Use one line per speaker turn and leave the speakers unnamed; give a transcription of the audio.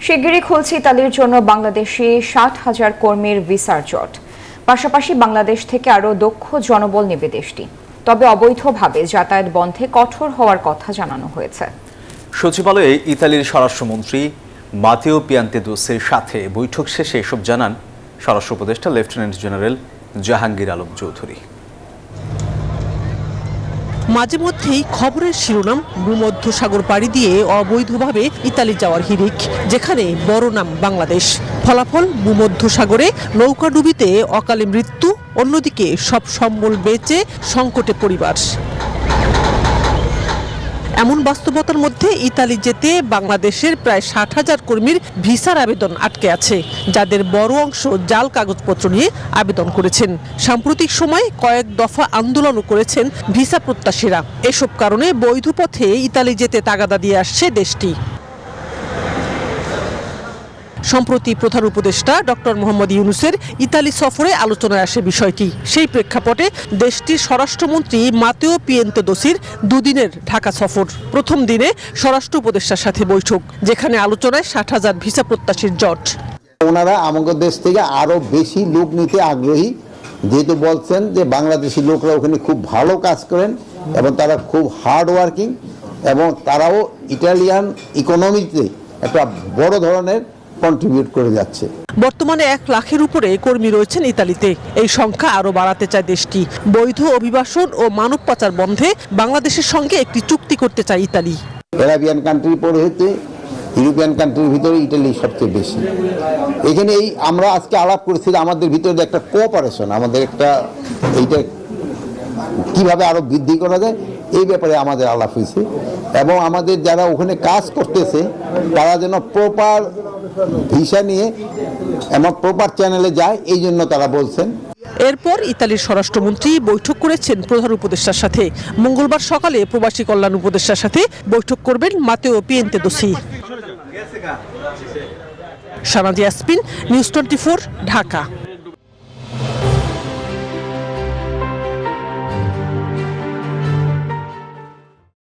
শিগগিরই খুলছে ইতালির জন্য বাংলাদেশি 60,000 কর্মীর ভিসার জট। পাশাপাশি বাংলাদেশ থেকে আরও দক্ষ জনবল নেবে দেশটি। তবে অবৈধভাবে যাতায়াত বন্ধে কঠোর হওয়ার কথা জানানো হয়েছে।
সচিবালয়ে ইতালির স্বরাষ্ট্রমন্ত্রী মাতেও পিয়ান্তেদোসের সাথে বৈঠক শেষে এসব জানান স্বরাষ্ট্র উপদেষ্টা লেফটেন্যান্ট জেনারেল জাহাঙ্গীর আলম চৌধুরী।
মাঝে মধ্যেই খবরের শিরোনাম ভূমধ্যসাগর পাড়ি দিয়ে অবৈধভাবে ইতালি যাওয়ার হিড়িক, যেখানে বড় নাম বাংলাদেশ। ফলাফল ভূমধ্যসাগরে নৌকাডুবিতে অকালে মৃত্যু, অন্যদিকে সব সম্বল বেচে সংকটে পরিবার। এমন বাস্তবতার মধ্যে ইতালি যেতে বাংলাদেশের প্রায় 60,000 কর্মীর ভিসার আবেদন আটকে আছে, যাদের বড় অংশ জাল কাগজপত্র নিয়ে আবেদন করেছেন। সাম্প্রতিক সময় কয়েক দফা আন্দোলনও করেছেন ভিসা প্রত্যাশীরা। এসব কারণে বৈধ পথে ইতালি যেতে তাগাদা দিয়ে আসছে দেশটি। সম্প্রতি প্রধান উপদেষ্টা ডক্টর মোহাম্মদ ইউনূসের ইতালি সফরে আলোচনায় আসে বিষয়টি। সেই প্রেক্ষাপটে দেশটির স্বরাষ্ট্রমন্ত্রী মাতেও পিয়ান্তেদোসির দুদিনের ঢাকা সফর। প্রথম দিনে স্বরাষ্ট্র উপদেষ্টার সাথে বৈঠক, যেখানে আলোচনায় 60,000 ভিসা প্রত্যাশীর জট।
ওনারা আমাদের দেশ থেকে আরো বেশি লোক নিতে আগ্রহী, যেহেতু বলছেন যে বাংলাদেশি লোকরা ওখানে খুব ভালো কাজ করেন এবং তারা খুব হার্ড ওয়ার্কিং এবং তারাও ইটালিয়ান ইকোনমিতে একটা বড় ধরনের কন্ট্রিবিউট করে যাচ্ছে।
বর্তমানে 1 লাখের উপরে কর্মী রয়েছেন ইতালিতে। এই সংখ্যা আরো বাড়াতে চায় দেশটি। বৈধ অভিবাসন ও মানব পাচার বন্ধে বাংলাদেশের সঙ্গে একটি চুক্তি করতে চায় ইতালি।
আরাবিয়ান কান্ট্রির পরে হতে ইউরোপিয়ান কান্ট্রির ভিতরে ইটালি সবচেয়ে বেশি। এখানে আমরা আজকে আলাপ করেছি আমাদের ভিতরে একটা কোঅপারেশন, আমাদের একটা এইটা কিভাবে আরো বৃদ্ধি করা যায় এই ব্যাপারে আমাদের আলাপ হয়েছে এবং আমাদের যারা ওখানে কাজ করতেছে তারা যেন প্রপার ভিসা নিয়ে এবং প্রপার চ্যানেলে যায়, এই জন্য তারা বলছেন।
এরপর ইতালির স্বরাষ্ট্রমন্ত্রী বৈঠক করেছেন প্রধান উপদেষ্টার সাথে। মঙ্গলবার সকালে প্রবাসী কল্যাণ উপদেষ্টার সাথে বৈঠক করবেন মাতেও পিয়ান্তেদোসি। শাহনাজ ইয়াসমিন, নিউজ 24, ঢাকা।